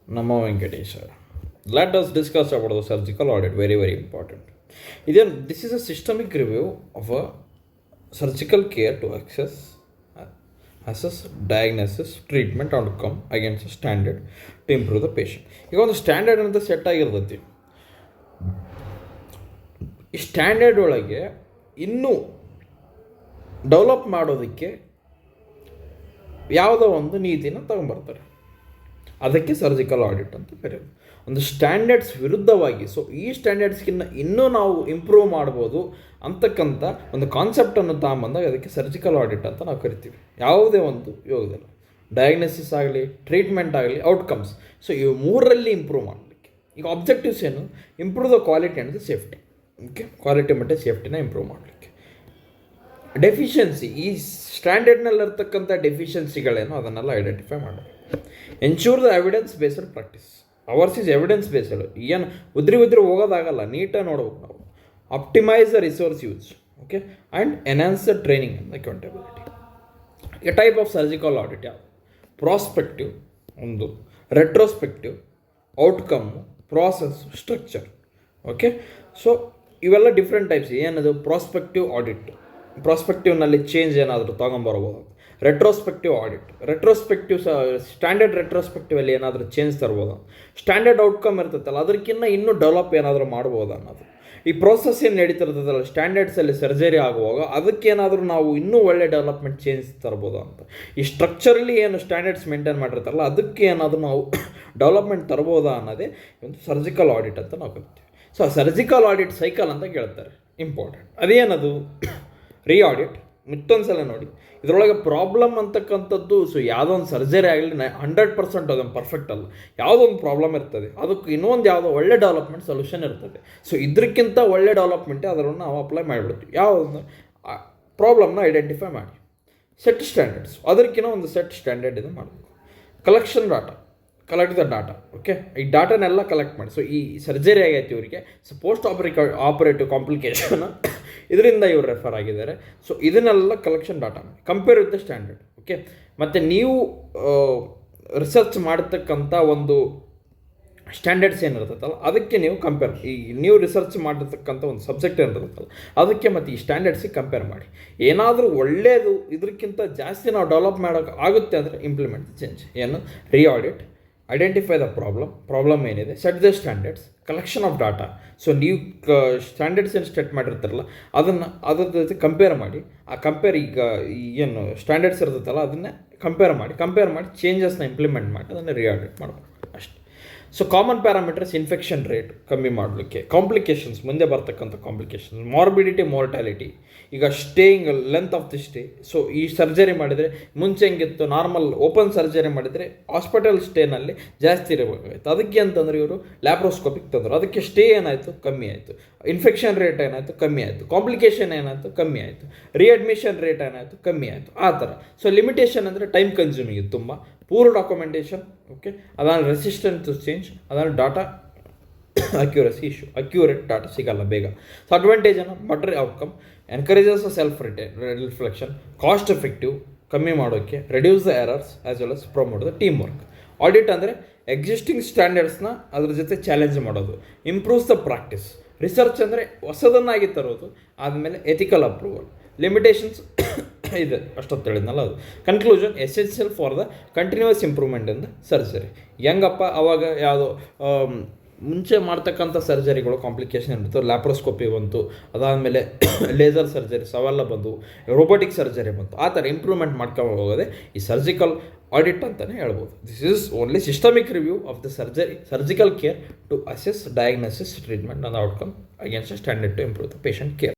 Namo Venkatesha. Let us discuss about the surgical audit. Very, very important. This is a systemic review of a surgical care to assess, diagnosis, treatment outcome against a standard to improve the patient. ಈಗ ಒಂದು standard ಅಂತ set ಆಗಿರ್ತೈತಿ. ಈ standard ಒಳಗೆ ಇನ್ನೂ develop ಮಾಡೋದಕ್ಕೆ ಯಾವುದೋ ಒಂದು ನೀತಿನ ತಗೊಂಬರ್ತಾರೆ. ಅದಕ್ಕೆ ಸರ್ಜಿಕಲ್ ಆಡಿಟ್ ಅಂತ ಕರೆಯೋದು. ಒಂದು ಸ್ಟ್ಯಾಂಡರ್ಡ್ಸ್ ವಿರುದ್ಧವಾಗಿ, ಸೊ ಈ ಸ್ಟ್ಯಾಂಡರ್ಡ್ಸ್ಗಿನ್ನ ಇನ್ನೂ ನಾವು ಇಂಪ್ರೂವ್ ಮಾಡ್ಬೋದು ಅಂತಕ್ಕಂಥ ಒಂದು ಕಾನ್ಸೆಪ್ಟನ್ನು ತಗೊಂಬಂದಾಗ ಅದಕ್ಕೆ ಸರ್ಜಿಕಲ್ ಆಡಿಟ್ ಅಂತ ನಾವು ಕರಿತೀವಿ. ಯಾವುದೇ ಒಂದು ಯೋಗದಲ್ಲಿ ಡಯಾಗ್ನೋಸಿಸ್ ಆಗಲಿ, ಟ್ರೀಟ್ಮೆಂಟ್ ಆಗಲಿ, ಔಟ್ಕಮ್ಸ್, ಸೊ ಇವು ಮೂರರಲ್ಲಿ ಇಂಪ್ರೂವ್ ಮಾಡಲಿಕ್ಕೆ. ಈಗ ಆಬ್ಜೆಕ್ಟಿವ್ಸ್ ಏನು? Improve the quality and the safety. Okay, quality ಮತ್ತು ಸೇಫ್ಟಿನ ಇಂಪ್ರೂವ್ ಮಾಡಲಿಕ್ಕೆ. ಡೆಫಿಷಿಯನ್ಸಿ, ಈ ಸ್ಟ್ಯಾಂಡರ್ಡ್ನಲ್ಲಿರ್ತಕ್ಕಂಥ ಡೆಫಿಷಿಯನ್ಸಿಗಳೇನು ಅದನ್ನೆಲ್ಲ ಐಡೆಂಟಿಫೈ ಮಾಡಬೇಕು. Ensure the evidence based practice. Ours is evidence based. ಏನು ಉದ್ರಿ ಹೋಗೋದಾಗಲ್ಲ, ನೀಟಾಗಿ ನೋಡ್ಬೇಕು ನಾವು. Optimise the resource use. Okay, and enhance the training and accountability. A type of surgical audit ಯಾವುದು? ಪ್ರಾಸ್ಪೆಕ್ಟಿವ್ ಒಂದು, retrospective, outcome, process, structure. Okay, so ಇವೆಲ್ಲ different types. ಏನದು? Prospective audit. ಪ್ರಾಸ್ಪೆಕ್ಟಿವ್ನಲ್ಲಿ ಚೇಂಜ್ ಏನಾದರೂ ತೊಗೊಂಬರ್ಬೋದು. ರೆಟ್ರೋಸ್ಪೆಕ್ಟಿವ್ ಆಡಿಟ್, ಸ್ಟ್ಯಾಂಡರ್ಡ್ ರೆಟ್ರೋಸ್ಪೆಕ್ಟಿವಲ್ಲಿ ಏನಾದರೂ change ತರ್ಬೋದು. ಸ್ಟ್ಯಾಂಡರ್ಡ್ ಔಟ್ಕಮ್ ಇರ್ತೈತಲ್ಲ, ಅದಕ್ಕಿಂತ ಇನ್ನೂ ಡೆವಲಪ್ ಏನಾದರೂ ಮಾಡ್ಬೋದು ಅನ್ನೋದು. ಈ ಪ್ರೋಸೆಸ್ ಏನು ನಡೀತಿರ್ತದಲ್ಲ ಸ್ಟ್ಯಾಂಡರ್ಡ್ಸಲ್ಲಿ ಸರ್ಜರಿ ಆಗುವಾಗ, ಅದಕ್ಕೇನಾದರೂ ನಾವು ಇನ್ನೂ ಒಳ್ಳೆ ಡೆವಲಪ್ಮೆಂಟ್ ಚೇಂಜ್ ತರ್ಬೋದು ಅಂತ. ಈ ಸ್ಟ್ರಕ್ಚರಲ್ಲಿ ಏನು ಸ್ಟ್ಯಾಂಡರ್ಡ್ಸ್ ಮೇಂಟೈನ್ ಮಾಡಿರ್ತಾರಲ್ಲ, ಅದಕ್ಕೆ ಏನಾದರೂ ನಾವು ಡೆವಲಪ್ಮೆಂಟ್ ತರ್ಬೋದಾ ಅನ್ನೋದೇ ಒಂದು ಸರ್ಜಿಕಲ್ ಆಡಿಟ್ ಅಂತ ನಾವು ಕರಿತೀವಿ. ಸೊ ಸರ್ಜಿಕಲ್ ಆಡಿಟ್ ಸೈಕಲ್ ಅಂತ ಕೇಳ್ತಾರೆ, ಇಂಪಾರ್ಟೆಂಟ್. ಅದೇನದು? ರೀ ಆಡಿಟ್, ಮತ್ತೊಂದು ಸಲ ನೋಡಿ. ಇದರೊಳಗೆ ಪ್ರಾಬ್ಲಮ್ ಅಂತಕ್ಕಂಥದ್ದು, ಸೊ ಯಾವುದೋ ಒಂದು ಸರ್ಜರಿ ಆಗಲಿ 100% ಅದನ್ನು ಪರ್ಫೆಕ್ಟ್ ಅಲ್ಲ, ಯಾವುದೋ ಒಂದು ಪ್ರಾಬ್ಲಮ್ ಇರ್ತದೆ, ಅದಕ್ಕೆ ಇನ್ನೊಂದು ಯಾವುದೋ ಒಳ್ಳೆ ಡೆವಲಪ್ಮೆಂಟ್ ಸೊಲ್ಯೂಷನ್ ಇರ್ತದೆ. ಸೊ ಇದಕ್ಕಿಂತ ಒಳ್ಳೆ ಡೆವಲಪ್ಮೆಂಟೇ ಅದನ್ನು ನಾವು ಅಪ್ಲೈ ಮಾಡಿಬಿಡ್ತೀವಿ. ಯಾವುದನ್ನು ಪ್ರಾಬ್ಲಮ್ನ ಐಡೆಂಟಿಫೈ ಮಾಡಿ. ಸೆಟ್ ಸ್ಟ್ಯಾಂಡರ್ಡ್ಸ್, ಅದಕ್ಕಿಂತ ಒಂದು ಸೆಟ್ ಸ್ಟ್ಯಾಂಡರ್ಡ್ ಇದು ಮಾಡಬೇಕು. Collection collect the data. Okay, ಈ ಡಾಟಾನೆಲ್ಲ ಕಲೆಕ್ಟ್ ಮಾಡಿ. ಸೊ ಈ ಸರ್ಜರಿ ಆಗೈತಿ ಇವರಿಗೆ, ಸೊ ಪೋಸ್ಟ್ ಆಪರೇಟಿವ್ ಕಾಂಪ್ಲಿಕೇಶನ್ ಇದರಿಂದ ಇವರು ರೆಫರ್ ಆಗಿದ್ದಾರೆ. ಸೊ ಇದನ್ನೆಲ್ಲ ಕಲೆಕ್ಷನ್ ಡಾಟಾ ಮಾಡಿ compare with the standard. Okay, ಮತ್ತು ನೀವು ರಿಸರ್ಚ್ ಮಾಡತಕ್ಕಂಥ ಒಂದು ಸ್ಟ್ಯಾಂಡರ್ಡ್ಸ್ ಏನಿರ್ತೈತಲ್ಲ ಅದಕ್ಕೆ ನೀವು ನೀವು ರಿಸರ್ಚ್ ಮಾಡಿರ್ತಕ್ಕಂಥ ಒಂದು ಸಬ್ಜೆಕ್ಟ್ ಏನಿರ್ತೈತಲ್ಲ ಅದಕ್ಕೆ ಮತ್ತು ಈ ಸ್ಟ್ಯಾಂಡರ್ಡ್ಸಿಗೆ ಕಂಪೇರ್ ಮಾಡಿ. ಏನಾದರೂ ಒಳ್ಳೆಯದು ಇದಕ್ಕಿಂತ ಜಾಸ್ತಿ ನಾವು ಡೆವಲಪ್ ಮಾಡೋಕ್ಕೆ ಆಗುತ್ತೆ ಅಂದರೆ ಇಂಪ್ಲಿಮೆಂಟ್ ಚೇಂಜ್. ಏನು? ರೀ ಆಡಿಟ್, ಐಡೆಂಟಿಫೈ ದ ಪ್ರಾಬ್ಲಮ್ ಏನಿದೆ, set the standards, collection of data. So ನೀವು ಸ್ಟ್ಯಾಂಡರ್ಡ್ಸ್ ಏನು ಸೆಟ್ ಮಾಡಿರ್ತಾರಲ್ಲ ಅದ್ರ ಜೊತೆ ಕಂಪೇರ್ ಮಾಡಿ. ಈಗ ಏನು ಸ್ಟ್ಯಾಂಡರ್ಡ್ಸ್ ಇರ್ತೈತಲ್ಲ ಅದನ್ನೇ ಕಂಪೇರ್ ಮಾಡಿ ಚೇಂಜಸ್ನ ಇಂಪ್ಲಿಮೆಂಟ್ ಮಾಡಿ ಅದನ್ನು ರೀ ಆಡಿಟ್ ಮಾಡಬೇಕು ಅಷ್ಟೇ. So common parameters, infection rate ಕಮ್ಮಿ ಮಾಡಲಿಕ್ಕೆ, ಕಾಂಪ್ಲಿಕೇಶನ್ಸ್, ಮುಂದೆ ಬರ್ತಕ್ಕಂಥ ಕಾಂಪ್ಲಿಕೇಶನ್ಸ್, ಮಾರ್ಬಿಡಿಟಿ, ಮಾರ್ಟಾಲಿಟಿ. ಈಗ staying length of the stay. So ಈ ಸರ್ಜರಿ ಮಾಡಿದರೆ ಮುಂಚೆ ಹೆಂಗಿತ್ತು, ನಾರ್ಮಲ್ ಓಪನ್ ಸರ್ಜರಿ ಮಾಡಿದರೆ ಹಾಸ್ಪಿಟಲ್ ಸ್ಟೇನಲ್ಲಿ ಜಾಸ್ತಿ ಇರಬೇಕಾಗಿತ್ತು. ಅದಕ್ಕೆ ಅಂತಂದರೆ ಇವರು ಲ್ಯಾಪ್ರೋಸ್ಕೋಪಿಕ್ ತಂದರು, ಅದಕ್ಕೆ ಸ್ಟೇ ಏನಾಯಿತು? ಕಮ್ಮಿ ಆಯಿತು. ಇನ್ಫೆಕ್ಷನ್ ರೇಟ್ ಏನಾಯಿತು? ಕಮ್ಮಿ ಆಯಿತು. ಕಾಂಪ್ಲಿಕೇಶನ್ ಏನಾಯಿತು? ಕಮ್ಮಿ ಆಯಿತು. ರಿಅಡ್ಮಿಷನ್ ರೇಟ್ ಏನಾಯಿತು? ಕಮ್ಮಿ ಆಯಿತು. ಆ ಥರ. ಸೊ ಲಿಮಿಟೇಷನ್ ಅಂದರೆ ಟೈಮ್ ಕನ್ಸ್ಯೂಮಿಂಗ್ ಇದು ತುಂಬ, ಪೂರ್ ಡಾಕ್ಯುಮೆಂಟೇಷನ್. ಓಕೆ, ಅದಾದ ರೆಸಿಸ್ಟೆಂಟ್ ಟು ಚೇಂಜ್, ಅದಾದ data accuracy issue, accurate data ಸಿಗಲ್ಲ ಬೇಗ. ಸೊ ಅಡ್ವಾಂಟೇಜ್ ಏನು? Better outcome, encourages self reflection, cost effective, ಕಮ್ಮಿ ಮಾಡೋಕ್ಕೆ, reduce the errors as well as promote the team work. Audit ಅಂದರೆ existing ಸ್ಟ್ಯಾಂಡರ್ಡ್ಸ್ನ ಅದ್ರ ಜೊತೆ ಚಾಲೆಂಜ್ ಮಾಡೋದು, ಇಂಪ್ರೂವ್ಸ್ ದ ಪ್ರಾಕ್ಟೀಸ್. ರಿಸರ್ಚ್ ಅಂದರೆ ಹೊಸದನ್ನಾಗಿ ತರೋದು, ಆದಮೇಲೆ ಎಥಿಕಲ್ ಅಪ್ರೂವಲ್. ಲಿಮಿಟೇಷನ್ಸ್ ಇದೆ ಅಷ್ಟೊತ್ತು ಹೇಳಿದ್ನಲ್ಲ ಅದು. Conclusion, essential for the continuous improvement in the surgery. ಹೆಂಗಪ್ಪ ಅವಾಗ ಯಾವುದೋ ಮುಂಚೆ ಮಾಡ್ತಕ್ಕಂಥ ಸರ್ಜರಿಗಳು ಕಾಂಪ್ಲಿಕೇಶನ್ ಇರ್ತು, ಲ್ಯಾಪ್ರೋಸ್ಕೋಪಿ ಬಂತು, ಅದಾದಮೇಲೆ ಲೇಸರ್ ಸರ್ಜರೀಸ್ ಅವೆಲ್ಲ ಬಂದು, ರೋಬೋಟಿಕ್ ಸರ್ಜರಿ ಬಂತು. ಆ ಥರ ಇಂಪ್ರೂವ್ಮೆಂಟ್ ಮಾಡ್ಕೊಂಡು ಹೋಗೋದೇ ಈ ಸರ್ಜಿಕಲ್ ಆಡಿಟ್ ಅಂತಲೇ ಹೇಳ್ಬೋದು. This is only systemic review of the surgical care to assess, diagnosis, treatment and outcome against standard to improve the patient care.